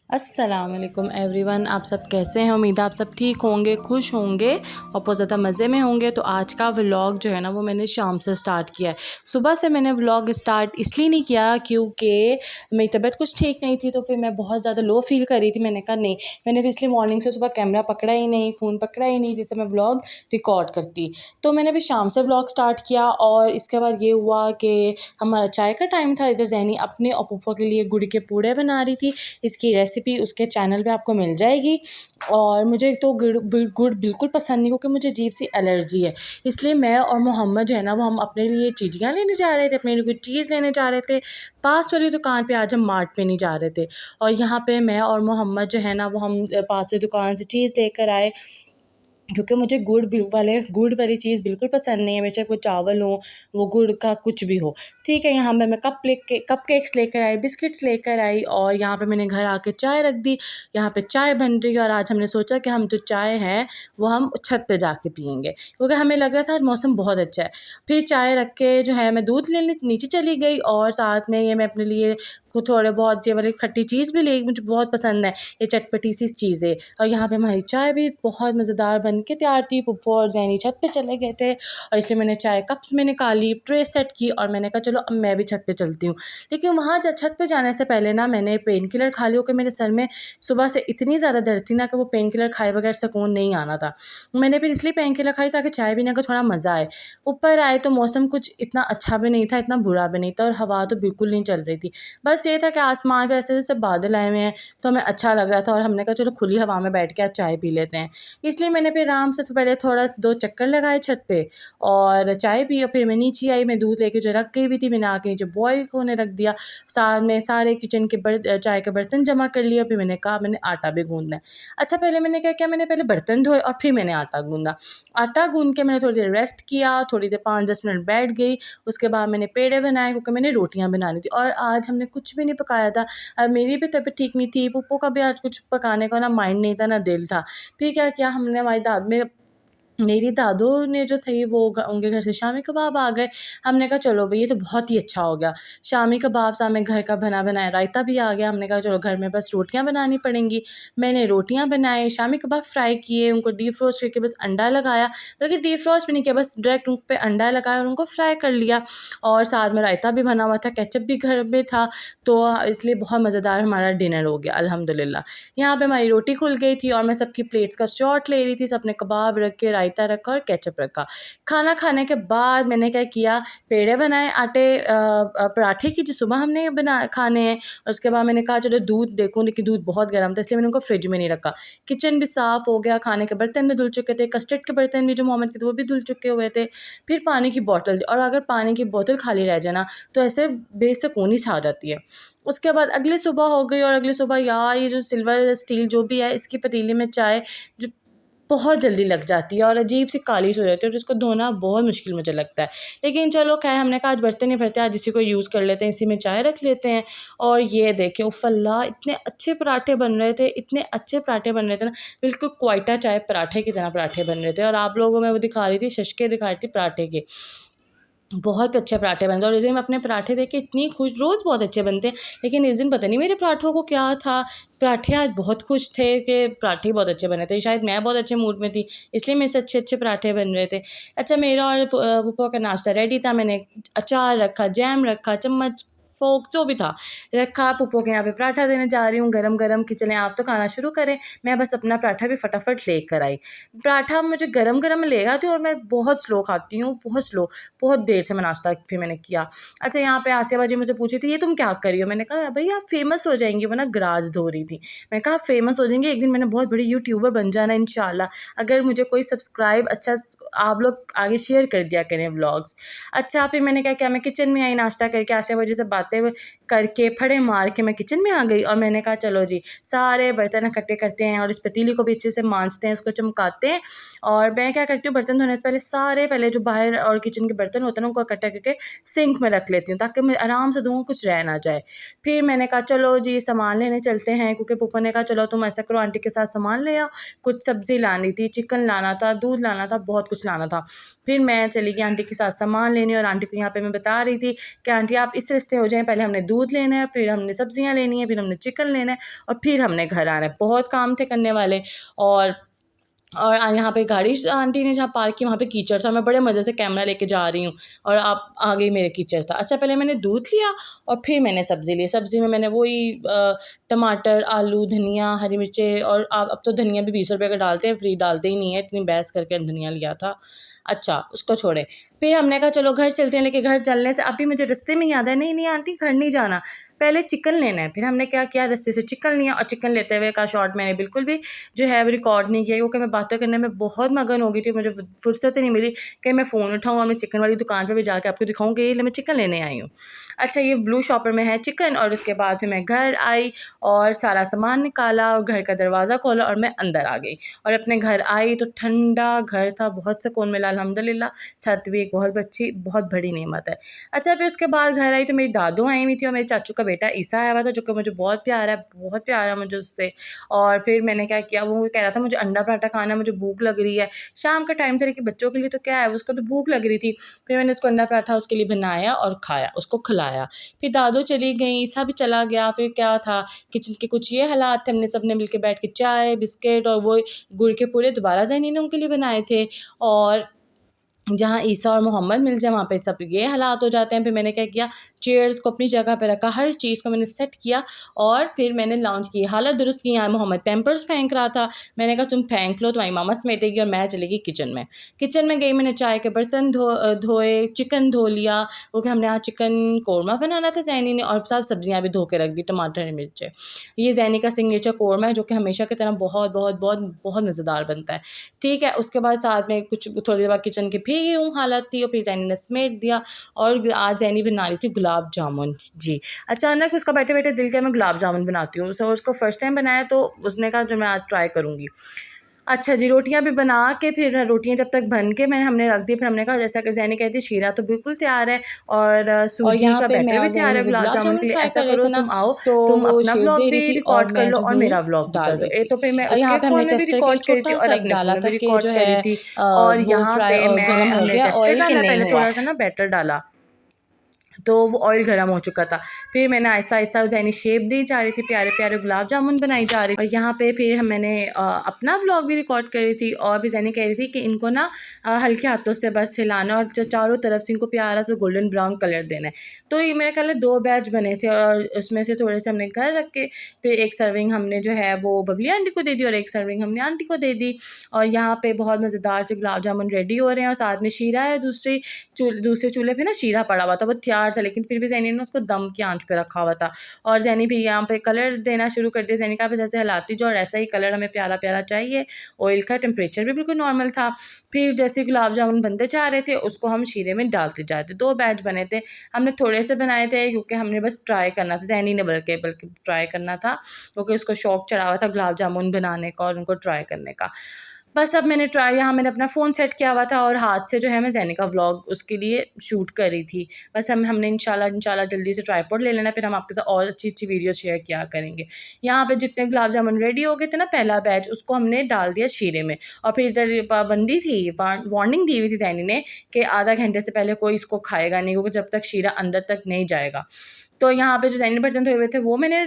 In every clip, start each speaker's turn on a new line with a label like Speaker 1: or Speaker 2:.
Speaker 1: अस्सलाम वालेकुम एवरीवन, आप सब कैसे हैं। उम्मीद है आप सब ठीक होंगे, खुश होंगे और बहुत ज़्यादा मज़े में होंगे। तो आज का व्लॉग जो है ना वो मैंने शाम से स्टार्ट किया है। सुबह से मैंने व्लॉग स्टार्ट इसलिए नहीं किया क्योंकि मेरी तबीयत कुछ ठीक नहीं थी, तो फिर मैं बहुत ज़्यादा लो फील कर रही थी। मैंने कहा नहीं, मैंने फिर इसलिए मॉर्निंग से सुबह कैमरा पकड़ा ही नहीं, फ़ोन पकड़ा ही नहीं जिससे मैं व्लॉग रिकॉर्ड करती। तो मैंने भी शाम से व्लॉग स्टार्ट किया और इसके बाद ये हुआ कि हमारा चाय का टाइम था। इधर ज़ैनी अपने और पुप्पो के लिए गुड़ के पूड़े बना रही थी। इसकी रेसिपी उसके चैनल पे आपको मिल जाएगी। और मुझे तो गुड़ बिल्कुल पसंद नहीं, क्योंकि मुझे अजीब सी एलर्जी है। इसलिए मैं और मोहम्मद जो है ना वो हम अपने लिए चीज़ियाँ लेने जा रहे थे, अपने लिए कोई चीज़ लेने जा रहे थे। पास वाली दुकान पे, आज हम मार्ट पे नहीं जा रहे थे। और यहाँ पे मैं और मोहम्मद जो है ना वो हम पास वाली दुकान से चीज़ लेकर आए, क्योंकि मुझे गुड़ वाली चीज़ बिल्कुल पसंद नहीं है। बेशक वो चावल हो, वो गुड़ का कुछ भी हो, ठीक है। यहाँ पे मैं कप केक्स लेकर आई, बिस्किट्स लेकर आई और यहाँ पे मैंने घर आके चाय रख दी। यहाँ पे चाय बन रही है और आज हमने सोचा कि हम जो चाय है वो हम छत पे जाके पियेंगे, क्योंकि हमें लग रहा था आज मौसम बहुत अच्छा है। फिर चाय रख के जो है मैं दूध लेने नीचे चली गई और साथ में ये मैं अपने लिए कुछ थोड़े बहुत ये वाली खट्टी चीज़ भी ले, मुझे बहुत पसंद है ये चटपटी सी चीज़ें। और यहाँ पे हमारी चाय भी बहुत मज़ेदार बन के तैयार थी। पुप्पो और ज़ैनी छत पे चले गए थे और इसलिए मैंने चाय कप्स में निकाली, ट्रे सेट की और मैंने कहा चलो अब मैं भी छत पे चलती हूँ। लेकिन वहाँ छत पे जाने से पहले ना मैंने पेन किलर खा लिया, क्योंकि मेरे सर में सुबह से इतनी ज़्यादा दर्द थी ना कि वो पेन किलर खाए बगैर सुकून नहीं आना था। मैंने फिर इसलिए पेन किलर खाई ताकि चाय पीने का थोड़ा मज़ा आए। ऊपर आए तो मौसम कुछ इतना अच्छा भी नहीं था, इतना बुरा भी नहीं था और हवा तो बिल्कुल नहीं चल रही थी। बस ये था कि आसमान पे ऐसे जैसे बादल आए हुए हैं, तो हमें अच्छा लग रहा था और हमने कहा चलो खुली हवा में बैठ के आज चाय पी लेते हैं। इसलिए मैंने फिर आराम से पहले थोड़ा 2 चक्कर लगाए छत पे और चाय पी और फिर मैं नीचे आई। मैं दूध लेके जो रख गई भी थी, मैंने आके जो बॉयल होने रख दिया। साथ में सारे किचन के चाय के बर्तन जमा कर लिए। फिर मैंने कहा मैंने आटा भी गूँधना है। अच्छा, पहले मैंने क्या किया, मैंने पहले बर्तन धोए और फिर मैंने आटा गूँधा। आटा गूँध के मैंने थोड़ी देर रेस्ट किया, थोड़ी देर 5-10 मिनट बैठ गई। उसके बाद मैंने पेड़े बनाए, क्योंकि मैंने रोटियाँ बनानी थी और आज हमने कुछ भी नहीं पकाया था। मेरी भी तबीयत ठीक नहीं थी, पुप्पो का भी आज कुछ पकाने का ना माइंड नहीं था, ना दिल था। फिर क्या किया हमने, मेरी दादू ने जो थी वो उनके घर से शामी कबाब आ गए। हमने कहा चलो भई ये तो बहुत ही अच्छा हो गया, शामी कबाब साथ में घर का बना बनाया रायता भी आ गया। हमने कहा चलो घर में बस रोटियां बनानी पड़ेंगी। मैंने रोटियां बनाई, शामी कबाब फ्राई किए, उनको डीप फ्रोस्ट करके बस अंडा लगाया, बल्कि डीप फ्रोस्ट भी नहीं किया, बस डायरेक्ट उन पर अंडा लगाया और उनको फ्राई कर लिया। और साथ में रायता भी बना हुआ था, केचप भी घर में था, तो इसलिए बहुत मज़ेदार हमारा डिनर हो गया अल्हम्दुलिल्लाह। यहाँ पे हमारी रोटी खुल गई थी और मैं सबकी प्लेट्स का शॉट ले रही थी। सबने कबाब रख के, रायता रखा और केचप रखा। खाना खाने के बाद मैंने क्या किया, पेड़े बनाए आटे पराठे की, जो सुबह हमने बना खाने हैं। और उसके बाद मैंने कहा चलो दूध देखूँ, लेकिन दूध बहुत गर्म था, इसलिए मैंने उनको फ्रिज में नहीं रखा। किचन भी साफ़ हो गया, खाने के बर्तन भी धुल चुके थे, कस्टर्ड के बर्तन भी जो मोहम्मद के थे वो भी धुल चुके हुए थे। फिर पानी की बोतल, और अगर पानी की बोतल खाली रह जाए ना तो ऐसे बेसुकूनी छा जाती है। उसके बाद अगली सुबह हो गई और अगली सुबह यार ये जो सिल्वर स्टील जो भी है, इसकी पतीली में चाय जो बहुत जल्दी लग जाती है और अजीब सी काली सी हो जाती है, और इसको धोना बहुत मुश्किल मुझे लगता है। लेकिन चलो खैर, हमने कहा आज बर्तन नहीं भरते, आज इसी को यूज़ कर लेते हैं, इसी में चाय रख लेते हैं। और ये देखें उफ़ अल्लाह, इतने अच्छे पराठे बन रहे थे, इतने अच्छे पराठे बन रहे थे ना, बिल्कुल क्वाइटा चाय पराठे की तरह पराठे बन रहे थे। और आप लोगों में वो दिखा रही थी, शशके दिखा रही थी पराठे के, बहुत अच्छे पराठे बनते हैं। और इस दिन मैं अपने पराठे देख के इतनी खुश, रोज़ बहुत अच्छे बनते हैं, लेकिन इस दिन पता नहीं मेरे पराठों को क्या था, पराठे आज बहुत खुश थे कि पराठे बहुत अच्छे बने थे। शायद मैं बहुत अच्छे मूड में थी, इसलिए मेरे से अच्छे अच्छे पराठे बन रहे थे। अच्छा, मेरा और पुप्पो का नाश्ता रेडी था। मैंने अचार रखा, जैम रखा, चम्मच, फोक जो भी था रखा। पुप्पो के यहाँ पे पराठा देने जा रही हूँ गरम गरम, कि चलें आप तो खाना शुरू करें, मैं बस अपना पराठा भी फटाफट लेकर आई। पराठा मुझे गरम गरम लेगा थी और मैं बहुत स्लो खाती हूँ, बहुत स्लो, बहुत देर से मैं नाश्ता फिर मैंने किया। अच्छा, यहाँ पे आसिया बाजी मुझसे पूछी थी ये तुम क्या कर रही हो। मैंने कहा भाई आप फेमस हो जाएंगी, वो ना गराज धो रही थी। मैं कहा फेमस हो जाएंगी, एक दिन मैंने बहुत बड़ी यूट्यूबर बन जाना इंशाल्लाह, अगर मुझे कोई सब्सक्राइब अच्छा आप लोग आगे शेयर कर दिया करें व्लॉग्स। अच्छा, फिर मैंने क्या किया, मैं किचन में आई नाश्ता करके, आसिया बाजी से बातें करके फड़े मार के मैं किचन में आ गई। और मैंने कहा चलो जी सारे बर्तन इकट्ठे करते हैं और इस पतीली को भी अच्छे से मांजते हैं, उसको चमकाते हैं। और मैं क्या करती हूँ, बर्तन धोने से पहले जो बाहर और किचन के बर्तन होते हैं ना उनको इकट्ठा करके सिंक में रख लेती हूँ, ताकि मैं आराम से धोऊँ, कुछ रह ना जाए। फिर मैंने कहा चलो जी सामान लेने चलते हैं, क्योंकि पुप्पो ने कहा चलो तुम ऐसा करो आंटी के साथ सामान ले आओ, कुछ सब्ज़ी लानी थी, चिकन लाना था, दूध लाना था, बहुत कुछ लाना था। फिर मैं चली गई आंटी के साथ सामान लेने, और आंटी को यहाँ पे मैं बता रही थी कि आंटी आप इस रास्ते हो हैं, पहले हमने दूध लेना है, फिर हमने सब्जियां लेनी है, फिर हमने चिकन लेना है और फिर हमने घर आना है। बहुत काम थे करने वाले। और यहाँ पे गाड़ी आंटी ने जहाँ पार्क की वहाँ पे कीचड़ था। मैं बड़े मज़े से कैमरा लेके जा रही हूँ और आप आगे मेरे कीचड़ था। अच्छा, पहले मैंने दूध लिया और फिर मैंने सब्ज़ी ली। सब्ज़ी में मैंने वही टमाटर, आलू, धनिया, हरी मिर्चें, और अब तो धनिया भी 20 रुपये का डालते हैं, फ्री डालते ही नहीं है, इतनी बहस करके धनिया लिया था। अच्छा, उसको छोड़े। फिर हमने कहा चलो घर चलते हैं, लेकिन घर चलने से अभी मुझे रास्ते में याद है, नहीं नहीं आंटी घर नहीं जाना, पहले चिकन लेना है। फिर हमने क्या किया, रास्ते से चिकन लिया और चिकन लेते हुए का शॉर्ट मैंने बिल्कुल भी जो है वो रिकॉर्ड नहीं किया, क्योंकि मैं बातें करने में बहुत मगन हो गई थी। मुझे फुर्सत ही नहीं मिली कि मैं फ़ोन उठाऊँ और मैं चिकन वाली दुकान पर भी जाकर आपको दिखाऊँ कि ये मैं चिकन लेने आई हूँ। अच्छा, ये ब्लू शॉपर में है चिकन। और उसके बाद फिर मैं घर आई और सारा सामान निकाला और घर का दरवाज़ा खोला और मैं अंदर आ गई। और अपने घर आई तो ठंडा घर था, बहुत सुकून मिला अल्हम्दुलिल्लाह। छत भी एक बहुत बड़ी नेमत है। अच्छा, फिर उसके बाद घर आई तो मेरी दादू आई हुई थी और मेरे चाचू का बेटा ईसा आया हुआ था, जो कि मुझे बहुत प्यारा है, बहुत प्यारा मुझे उससे। और फिर मैंने क्या किया, वो कह रहा था मुझे अंडा पराठा खाना, मुझे भूख लग रही है। शाम का टाइम था, लेकिन बच्चों के लिए तो क्या है, उसको तो भूख लग रही थी। फिर मैंने उसको अंडा पराठा उसके लिए बनाया और खाया, उसको खिलाया। फिर दादू चली गई, ईसा भी चला गया। फिर क्या था, किचन के कुछ ये हालात थे, हमने सब ने मिलकर बैठ के चाय, बिस्किट और वो गुड़ के पूरे दोबारा ज़ैनी ने उनके लिए बनाए थे। और जहाँ ईसा और मोहम्मद मिल जाए वहाँ पे सब ये हालात हो जाते हैं। फिर मैंने क्या किया, चेयर्स को अपनी जगह पे रखा, हर चीज़ को मैंने सेट किया और फिर मैंने लॉन्च की, हालत दुरुस्त की। यहाँ मोहम्मद पैम्पर्स फेंक रहा था, मैंने कहा तुम फेंक लो, तुम्हारी मामा समेटेगी, और मैं चलेगी किचन में। किचन में गई, मैंने चाय के बर्तन धोए, चिकन धो लिया, क्योंकि हमने यहाँ चिकन कौरमा बनाना था जैनी ने, और सब सब्जियाँ भी धो के रख दी, टमाटर मिर्चें। ये जैनी का सिग्नेचर कौरमा है, जो कि हमेशा की तरह बहुत बहुत बहुत बहुत मज़ेदार बनता है। ठीक है, उसके बाद साथ में कुछ थोड़ी देर बाद किचन के भी यूँ हालत थी और फिर जैनी ने समेट दिया। और आज जैनी बना रही थी गुलाब जामुन। जी, अचानक उसका बैठे बैठे दिल किया मैं गुलाब जामुन बनाती हूँ। उसको फर्स्ट टाइम बनाया तो उसने कहा जो मैं आज ट्राई करूँगी। अच्छा जी, रोटियां भी बना के फिर रोटियां जब तक बन के हमने रख दी, फिर हमने कहा जैसा कि जैनी कहती शीरा तो बिल्कुल तैयार है और सूजी यहाँ का पे मैं बैटर भी और जैनी तैयार है मिलके गुलाब गुलाब जामुन जामुन के लिए। फ्राई ऐसा कर रहे करो, थे ना, तुम आओ, तो तुम वो अपना शेप व्लॉग दे रही भी थी और रिकॉर्ड कर मैं लो जो और हूँ मेरा व्लॉग भी डाल कर दो। रही थी। तो फिर मैं और यहाँ उसके पे हमने फ़ोन में भी टेस्टर के लिए रिकॉर्ड करी थी छोटा और सा एक अपने फ़ोन डाला में था भी कि रिकॉर्ड जो करी है थी। और वो यहाँ फ्राई पे मैं गर्म हो हमने गया टेस्टर ऑयल कि डाला, नहीं पहले हुआ। थोड़ा सा ना बैटर डाला तो वो ऑयल गर्म हो चुका था। फिर मैंने आहिस्ता आहिस्ता जैनी शेप दी जा रही थी, प्यारे प्यारे गुलाब जामुन बनाई जा रही थी। और यहाँ पे फिर मैंने अपना व्लॉग भी रिकॉर्ड कर रही थी और भी जैनी कह रही थी कि इनको ना हल्के हाथों से बस हिलाना और चारों तरफ से इनको प्यारा सा गोल्डन ब्राउन कलर देना है। तो ये मेरे ख्याल 2 बैच बने थे और उसमें से थोड़े से हमने घर रख के फिर एक सर्विंग हमने जो है वो बबली आंटी को दे दी और एक सर्विंग हमने आंटी को दे दी। और यहाँ पे बहुत मज़ेदार से गुलाब जामुन रेडी हो रहे हैं और साथ में शीरा है, दूसरे चूल्हे पे ना शीरा पड़ा हुआ था, वो तैयार था, लेकिन फिर भी जैनी ने उसको दम की आंच पे रखा हुआ था। और जैनी भी यहाँ पे कलर देना शुरू कर दिया। जैनी कहा जैसे हिलाती जो और ऐसा ही कलर हमें प्यारा प्यारा चाहिए। ऑयल का टेम्परेचर भी बिल्कुल नॉर्मल था। फिर जैसे गुलाब जामुन बनते जा रहे थे उसको हम शीरे में डालते जा रहे थे। 2 बैच बने थे, हमने थोड़े से बनाए थे क्योंकि हमने बस ट्राई करना था, जैनी ने बल्कि ट्राई करना था, क्योंकि उसको शौक चढ़ा हुआ था गुलाब जामुन बनाने का और उनको ट्राई करने का। बस अब मैंने यहाँ मैंने अपना फ़ोन सेट किया हुआ था और हाथ से जो है मैं जैनी का व्लॉग उसके लिए शूट कर रही थी। बस हमने इंशाल्लाह जल्दी से ट्राइपॉड ले लेना, फिर हम आपके साथ और अच्छी वीडियो शेयर किया करेंगे। यहाँ पे जितने गुलाब जामुन रेडी हो गए थे ना, पहला बैच उसको हमने डाल दिया शीरे में। और फिर इधर पाबंदी थी, वार्निंग दी हुई थी जैनी ने कि आधा घंटे से पहले कोई इसको खाएगा नहीं, क्योंकि जब तक शीरा अंदर तक नहीं जाएगा। तो यहाँ पे जो जैनी बर्तन धोए हुए थे वो मैंने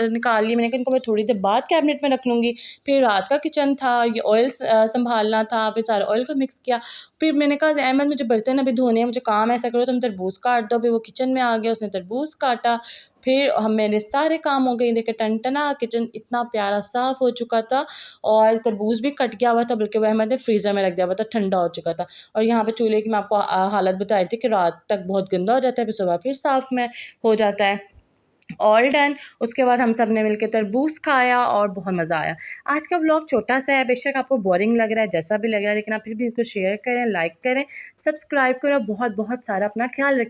Speaker 1: निकाल लिए। मैंने कहा इनको मैं थोड़ी देर बाद कैबिनेट में रख लूँगी। फिर रात का किचन था, ये ऑयल संभालना था, फिर सारा ऑयल को मिक्स किया। फिर मैंने कहा अहमद मुझे बर्तन अभी धोने हैं, मुझे काम ऐसा करो तुम तरबूज काट दो। फिर वो किचन में आ गया, उसने तरबूज काटा। फिर मेरे सारे काम हो गए। देखे टनटना किचन इतना प्यारा साफ़ हो चुका था और तरबूज भी कट गया हुआ था, बल्कि वह मैंने फ्रीज़र में रख दिया हुआ था, ठंडा हो चुका था। और यहाँ पे चूल्हे की मैं आपको हालत बताई थी कि रात तक बहुत गंदा हो जाता है, फिर सुबह फिर साफ़ में हो जाता है। All done. उसके बाद हम सब ने मिलकर तरबूज खाया और बहुत मज़ा आया। आज का व्लॉग छोटा सा है, बेशक आपको बोरिंग लग रहा है, जैसा भी लग रहा है, लेकिन आप फिर भी इसको शेयर करें, लाइक करें, सब्सक्राइब करें, बहुत बहुत सारा अपना ख्याल रखें।